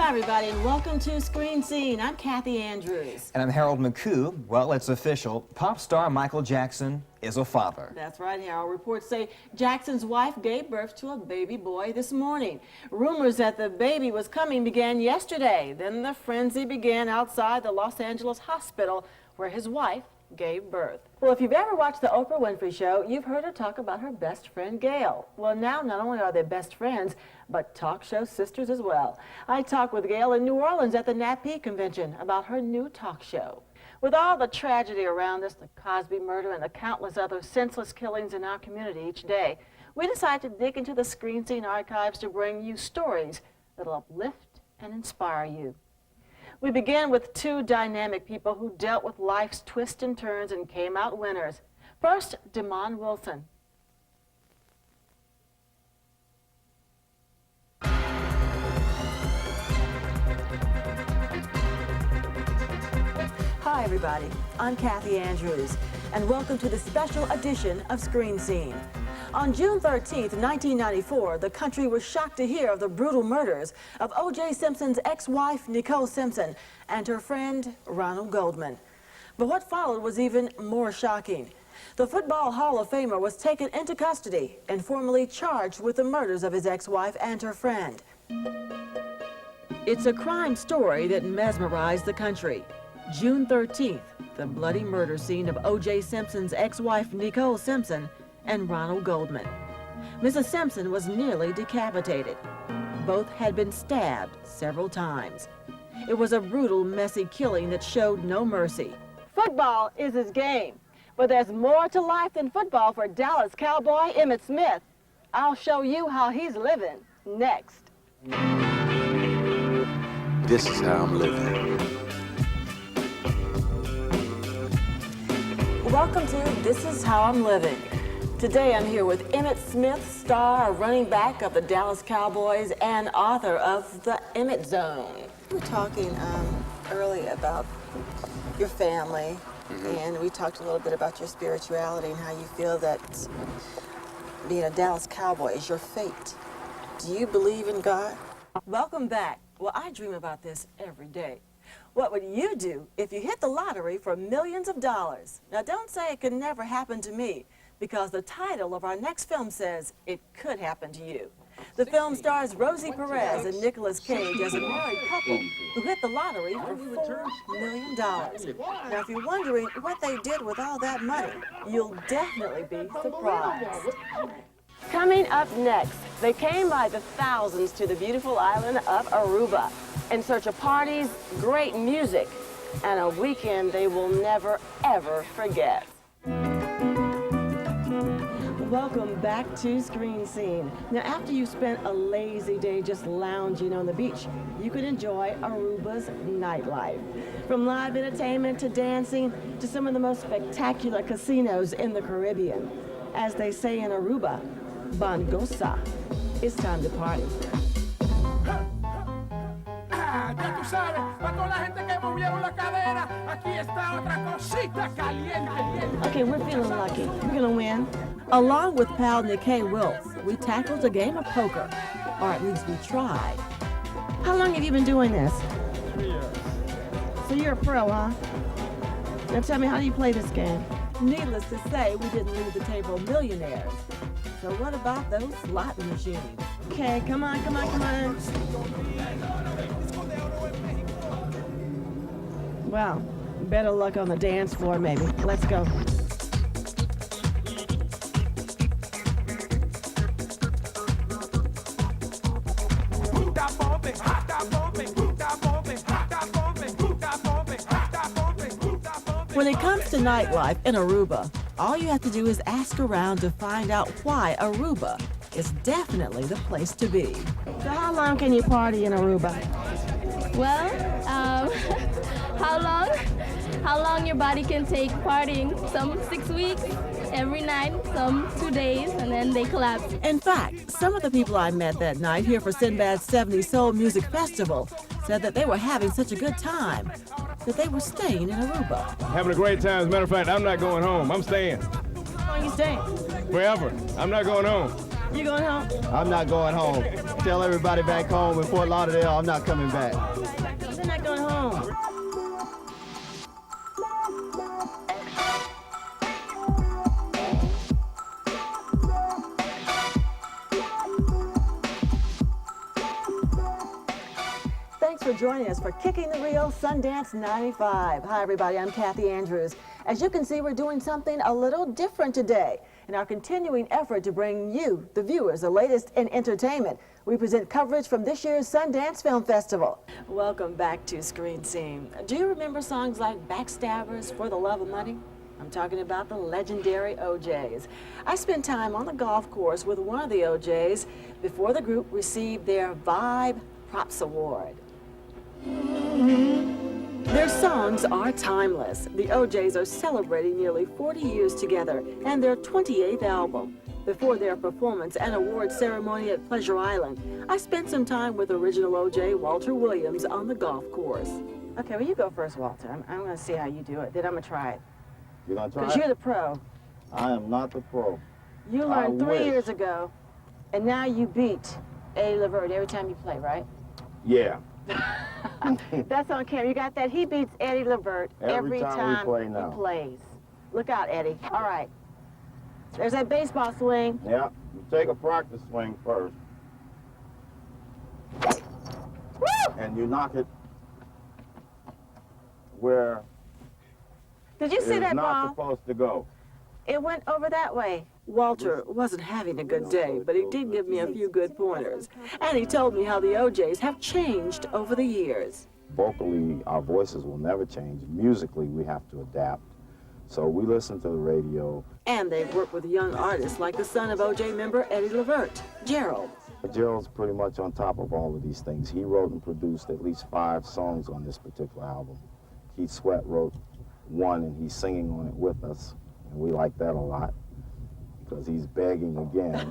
Hi, everybody, and welcome to Screen Scene. I'm Kathy Andrews. And I'm Harold McCoo. Well, it's official. Pop star Michael Jackson is a father. That's right, Harold. Reports say Jackson's wife gave birth to a baby boy this morning. Rumors that the baby was coming began yesterday. Then the frenzy began outside the Los Angeles hospital where his wife gave birth. Well, if you've ever watched the Oprah Winfrey Show, you've heard her talk about her best friend, Gail. Well, now not only are they best friends, but talk show sisters as well. I talked with Gail in New Orleans at the NAPE convention about her new talk show. With all the tragedy around us, the Cosby murder and the countless other senseless killings in our community each day, we decided to dig into the Screen Scene archives to bring you stories that'll uplift and inspire you. We began with two dynamic people who dealt with life's twists and turns and came out winners. First, Demond Wilson. Hi, everybody. I'm Kathy Andrews, and welcome to the special edition of Screen Scene. On June 13th, 1994, the country was shocked to hear of the brutal murders of O.J. Simpson's ex-wife, Nicole Simpson, and her friend, Ronald Goldman. But what followed was even more shocking. The Football Hall of Famer was taken into custody and formally charged with the murders of his ex-wife and her friend. It's a crime story that mesmerized the country. June 13th, the bloody murder scene of O.J. Simpson's ex-wife, Nicole Simpson, and Ronald Goldman. Mrs. Simpson was nearly decapitated. Both had been stabbed several times. It was a brutal, messy killing that showed no mercy. Football is his game, but there's more to life than football for Dallas Cowboy Emmitt Smith. I'll show you how he's living next. This is how I'm living. Welcome to This Is How I'm Living. Today I'm here with Emmitt Smith, star, running back of the Dallas Cowboys, and author of The Emmitt Zone. We were talking earlier about your family, and we talked a little bit about your spirituality and how you feel that being a Dallas Cowboy is your fate. Do you believe in God? Welcome back. Well, I dream about this every day. What would you do if you hit the lottery for millions of dollars? Now, don't say it could never happen to me, because the title of our next film says it could happen to you. The film stars Rosie Perez and Nicolas Cage as a married couple who hit the lottery for $4 million. Now, if you're wondering what they did with all that money, you'll definitely be surprised. Coming up next, they came by the thousands to the beautiful island of Aruba in search of parties, great music, and a weekend they will never, ever forget. Welcome back to Screen Scene. Now, after you spent a lazy day just lounging on the beach, you could enjoy Aruba's nightlife. From live entertainment to dancing to some of the most spectacular casinos in the Caribbean. As they say in Aruba, Bongosa. It's time to party. Ya tú sabes, para toda la gente que movieron la cadera, aquí está otra cosita caliente. Okay, we're feeling lucky. We're gonna win. Along with pal Nikkei Wills, we tackled a game of poker, or at least we tried. How long have you been doing this? 3 years. So you're a pro, huh? Now tell me, how do you play this game? Needless to say, we didn't leave the table millionaires. So what about those slot machines? Okay, come on, come on, come on. Well, better luck on the dance floor, maybe. Let's go. When it comes to nightlife in Aruba, all you have to do is ask around to find out why Aruba is definitely the place to be. So how long can you party in Aruba? Well, how long your body can take partying. Some 6 weeks, every night, some 2 days, and then they collapse. In fact, some of the people I met that night here for Sinbad's 70s Soul Music Festival said that they were having such a good time that they were staying in Aruba. Having a great time. As a matter of fact, I'm not going home. I'm staying. How long are you staying? Forever. I'm not going home. You going home? I'm not going home. Tell everybody back home in Fort Lauderdale I'm not coming back. They're not going home. Thanks for joining us for Kicking the Reel Sundance 95. Hi, everybody. I'm Kathy Andrews. As you can see, we're doing something a little different today. In our continuing effort to bring you, the viewers, the latest in entertainment, we present coverage from this year's Sundance Film Festival. Welcome back to Screen Scene. Do you remember songs like Backstabbers, For the Love of Money? I'm talking about the legendary OJs. I spent time on the golf course with one of the OJs before the group received their Vibe Props Award. Their songs are timeless. The OJs are celebrating nearly 40 years together and their 28th album. Before their performance and award ceremony at Pleasure Island, I spent some time with original OJ Walter Williams on the golf course. Okay, well, you go first, Walter. I'm going to see how you do it. Then I'm going to try it. You're going to try Because you're the pro. I am not the pro. You learned I 3 wish. years ago, and now you beat Eddie Levert every time you play, right? Yeah. That's on camera. You got that? He beats Eddie Levert every time we play now. he plays. Look out, Eddie. All right. There's that baseball swing. Yeah. You take a practice swing first. Woo! And you knock it where Did you see it's that not ball? supposed to go. It went over that way. Walter wasn't having a good day, but he did give me a few good pointers. And he told me how the OJs have changed over the years. Vocally, our voices will never change. Musically, we have to adapt. So we listen to the radio. And they've worked with young artists like the son of OJ member Eddie Levert, Gerald. Gerald's pretty much on top of all of these things. He wrote and produced at least 5 songs on this particular album. Keith Sweat wrote 1, and he's singing on it with us. And we like that a lot because he's begging again.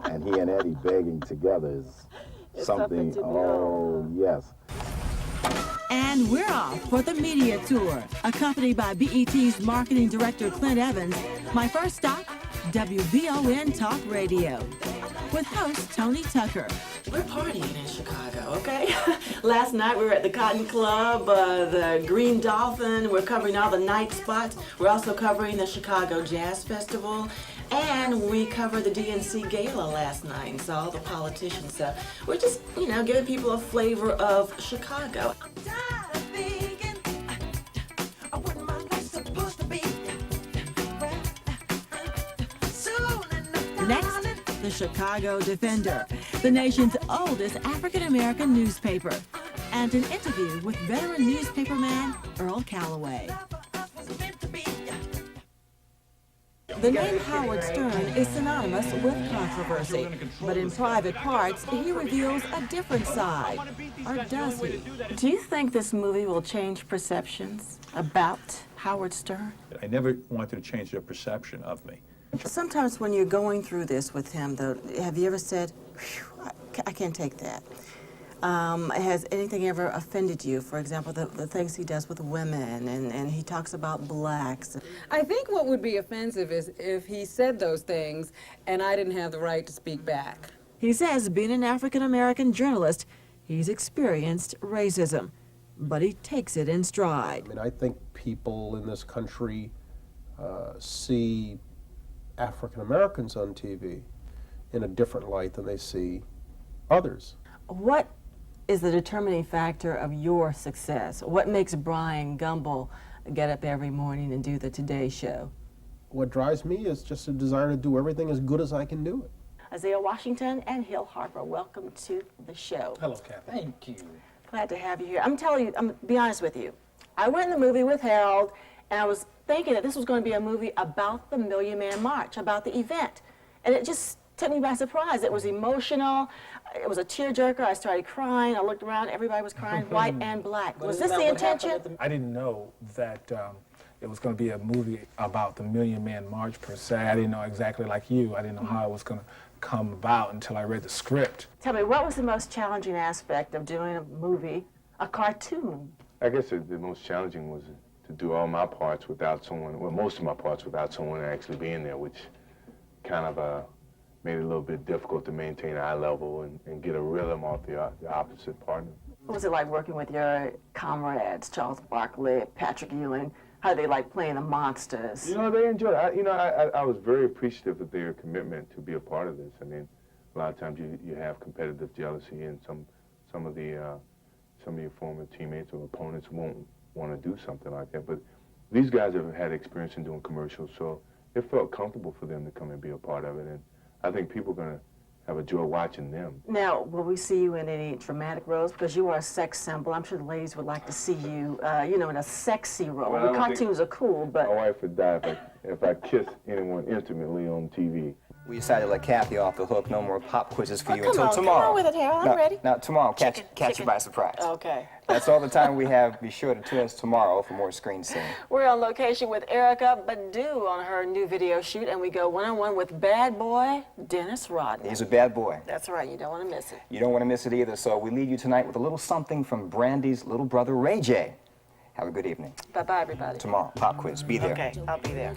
And he and Eddie begging together is It's something, something to oh, yes. And we're off for the media tour, accompanied by BET's marketing director Clint Evans. My first stop, WVON Talk Radio, with host Tony Tucker. We're partying in Chicago, okay? Last night we were at the Cotton Club, the Green Dolphin. We're covering all the night spots. We're also covering the Chicago Jazz Festival. And we covered the DNC Gala last night and saw all the politicians. So we're just, giving people a flavor of Chicago. Next, the Chicago Defender, the nation's oldest African-American newspaper, and an interview with veteran newspaperman Earl Calloway. The name Howard Stern is synonymous with controversy, but in private parts, he reveals a different side. Or does he? Do you think this movie will change perceptions about Howard Stern? I never wanted to change their perception of me. Sometimes when you're going through this with him, though, have you ever said, I can't take that? Has anything ever offended you? For example, the things he does with women, and he talks about blacks. I think what would be offensive is if he said those things and I didn't have the right to speak back. He says being an African-American journalist, he's experienced racism, but he takes it in stride. I mean, I think people in this country see African Americans on TV in a different light than they see others. What is the determining factor of your success? What makes Brian Gumbel get up every morning and do the Today Show? What drives me is just a desire to do everything as good as I can do it. Isaiah Washington and Hill Harper, welcome to the show. Hello, Kathy. Thank you. Glad to have you here. I'm telling you, I'm gonna be honest with you. I went in the movie with Harold, and I was thinking that this was going to be a movie about the Million Man March, about the event. And it just took me by surprise. It was emotional. It was a tearjerker. I started crying. I looked around. Everybody was crying, white and black. Was this the intention? I didn't know that it was going to be a movie about the Million Man March per se. I didn't know exactly like you. I didn't know how it was going to come about until I read the script. Tell me, what was the most challenging aspect of doing a movie, a cartoon? I guess the most challenging was to do all my parts without someone, well, most of my parts without someone actually being there, which kind of made it a little bit difficult to maintain eye level and get a rhythm off the opposite partner. What was it like working with your comrades, Charles Barkley, Patrick Ewing? How did they like playing the monsters? You know, they enjoyed it. I was very appreciative of their commitment to be a part of this. I mean, a lot of times you have competitive jealousy, and some of your former teammates or opponents won't want to do something like that. But these guys have had experience in doing commercials, so it felt comfortable for them to come and be a part of it. And I think people are going to have a joy watching them. Now, will we see you in any dramatic roles? Because you are a sex symbol. I'm sure the ladies would like to see you, in a sexy role. Well, The cartoons are cool, but... My wife would die if I kiss anyone intimately on TV. We decided to let Kathy off the hook. No more pop quizzes for you come until on, tomorrow. Come on with it, Harold. I'm ready. Now, tomorrow, catch Chicken. you by surprise. Okay. That's all the time we have. Be sure to tune us tomorrow for more Screen Scene. We're on location with Erykah Badu on her new video shoot, and we go one-on-one with bad boy Dennis Rodman. He's a bad boy. That's right. You don't want to miss it. You don't want to miss it either, so we leave you tonight with a little something from Brandy's little brother, Ray J. Have a good evening. Bye-bye, everybody. Tomorrow, pop quiz. Be there. Okay, I'll be there.